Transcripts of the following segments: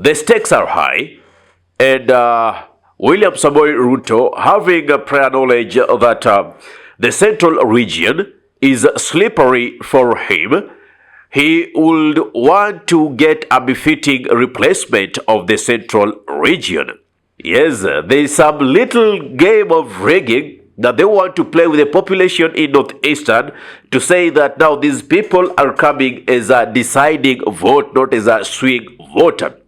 the stakes are high, and William Samoei Ruto, having prior knowledge that the central region is slippery for him, he would want to get a befitting replacement of the central region. Yes, there is some little game of rigging that they want to play with the population in Northeastern to say that now these people are coming as a deciding vote, not as a swing voter.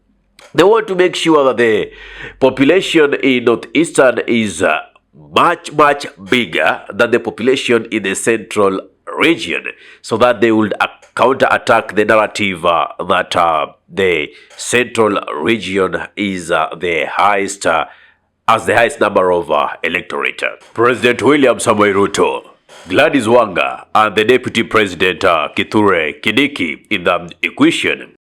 They want to make sure that the population in Northeastern is much bigger than the population in the central region, so that they would counter-attack the narrative that the central region is the highest as the highest number of electorate. President William Samoei Ruto, Gladys Wanga, and the Deputy President Kindiki in the equation.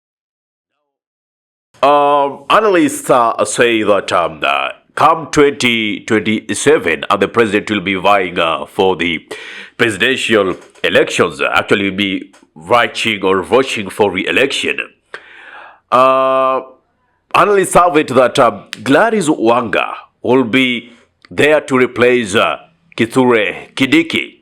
Analysts say that come 2027, and the president will be vying for the presidential elections, actually will be writing or voting for re-election. Analysts have it that Gladys Wanga will be there to replace Kindiki.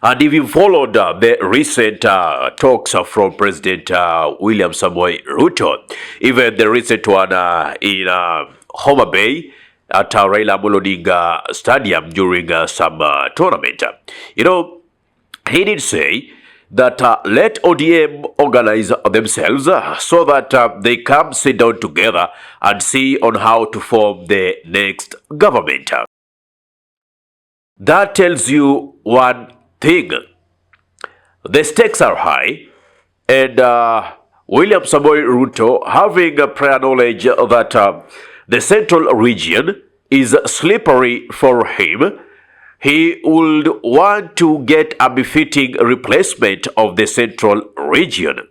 And if you followed the recent talks from President William Samoei Ruto, even the recent one in Homa Bay at Raila Amolo Odinga Stadium during some tournament, he did say that let ODM organize themselves so that they come sit down together and see on how to form the next government. That tells you one thing. The stakes are high, and William Samoei Ruto, having prior knowledge that the central region is slippery for him, he would want to get a befitting replacement of the central region.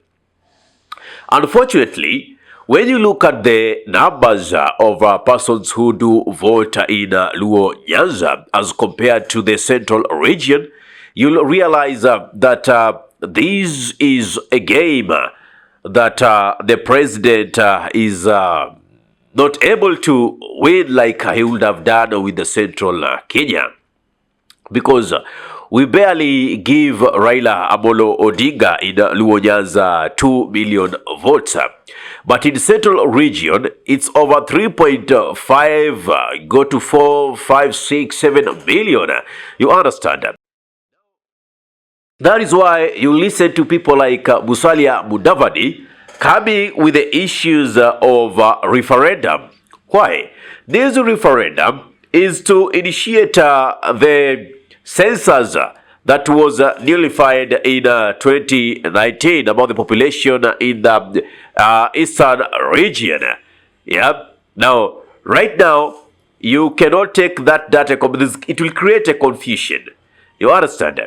Unfortunately, when you look at the numbers of persons who do vote in Luo Nyanza as compared to the central region, you'll realize that this is a game that the president is not able to win like he would have done with the central Kenya. Because we barely give Raila Amolo Odinga in Luo Nyanza 2 million votes. But in central region, it's over 3.5, go to 4, 5, 6, 7 million. You understand? That is why you listen to people like Musalia Mudavadi coming with the issues of referendum. Why? This referendum is to initiate the census that was nullified in 2019 about the population in the eastern region. Yeah. Now, right now, you cannot take that data. It will create a confusion. You understand?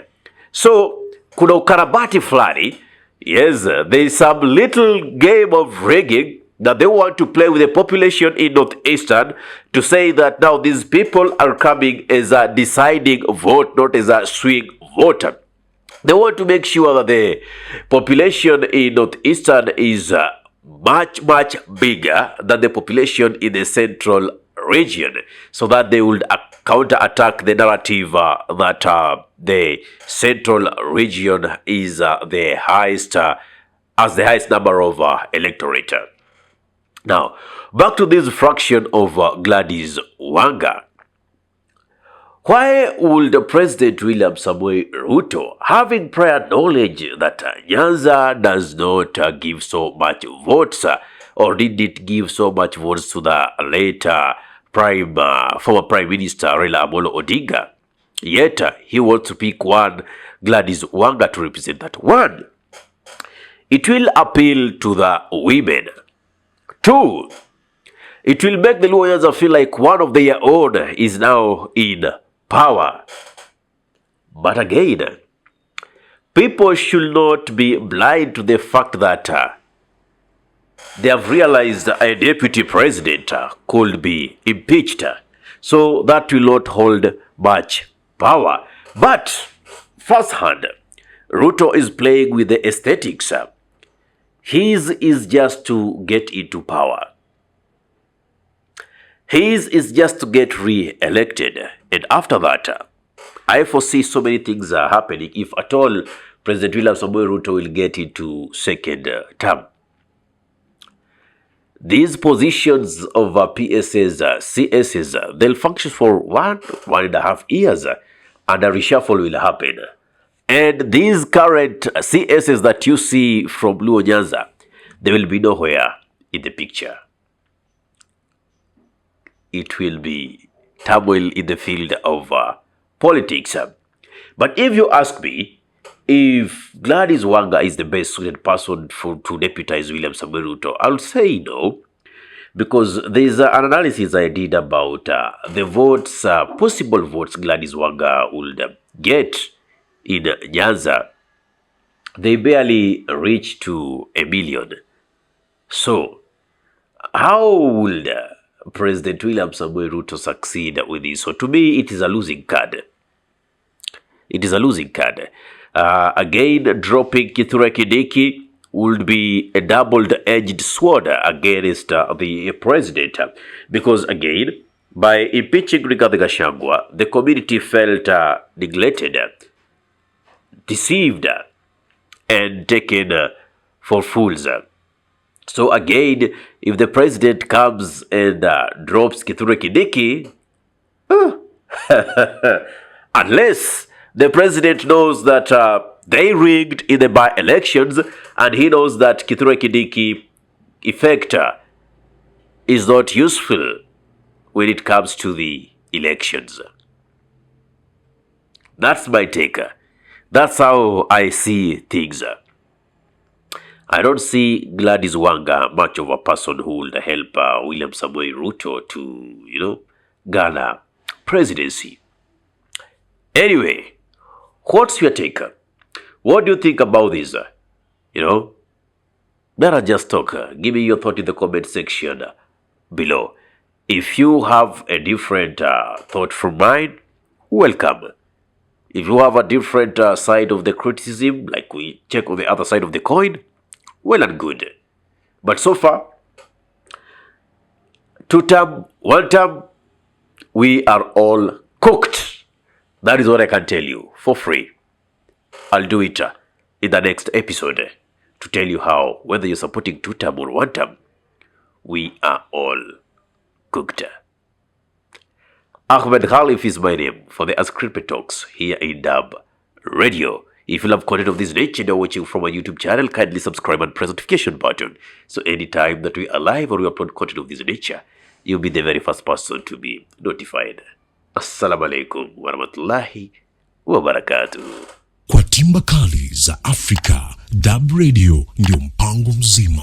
So, kuna ukarabati fulani. Yes, there is some little game of rigging that they want to play with the population in Northeastern to say that now these people are coming as a deciding vote, not as a swing voter. They want to make sure that the population in Northeastern is much bigger than the population in the central region, so that they would counter-attack the narrative that the central region is the highest as the highest number of electorate. Now, back to this fraction of Gladys Wanga. Why would President William Samoei Ruto, having prior knowledge that Nyanza does not give so much votes, or did it give so much votes to the later former Prime Minister Raila Amolo Odinga, yet he wants to pick one Gladys Wanga to represent that one? It will appeal to the women. 2, it will make the Luo Nyanza feel like one of their own is now in power. But again, people should not be blind to the fact that they have realized a deputy president could be impeached. So that will not hold much power. But firsthand, Ruto is playing with the aesthetics. His is just to get into power. His is just to get re-elected. And after that, I foresee so many things are happening if at all President William Samoei Ruto will get into second term. These positions of PSs, CSs, they'll function for 1.5 years, and a reshuffle will happen. And these current CSs that you see from Luo Nyanza, they will be nowhere in the picture. It will be turmoil in the field of politics. But if you ask me, if Gladys Wanga is the best suited person to deputize William Samoei Ruto, I'll say no, because there's an analysis I did about the votes, possible votes Gladys Wanga would get in Nyanza. They barely reach to 1 million. So, how would President William Samoei Ruto succeed with this? So, to me, it is a losing card. It is a losing card. Again, dropping Kithure Kindiki would be a double-edged sword against the president, because again, by impeaching Gachagua, the community felt neglected, deceived, and taken for fools. So again, if the president comes and drops Kithure Kindiki, unless the president knows that they rigged in the by-elections, and he knows that Kithure Kindiki effect is not useful when it comes to the elections. That's my take. That's how I see things. I don't see Gladys Wanga much of a person who will help William Samoei Ruto to, garner presidency. Anyway, what's your take? What do you think about this? Let us just talk. Give me your thought in the comment section below. If you have a different thought from mine, welcome. If you have a different side of the criticism, like we check on the other side of the coin, well and good. But so far, 2 term, 1 term, we are all cooked. That is what I can tell you for free. I'll do it in the next episode to tell you how, whether you're supporting 2 term or 1 term, we are all cooked. Ahmed Khalif is my name for the Unscripted Talks here in Dub Radio. If you love content of this nature and you're watching from our YouTube channel, kindly subscribe and press the notification button. So anytime that we are live or we upload content of this nature, you'll be the very first person to be notified. Assalamu alaikum warahmatullahi wabarakatuh. Kwa timba kali za Afrika, Dub Radio ndio mpango mzima.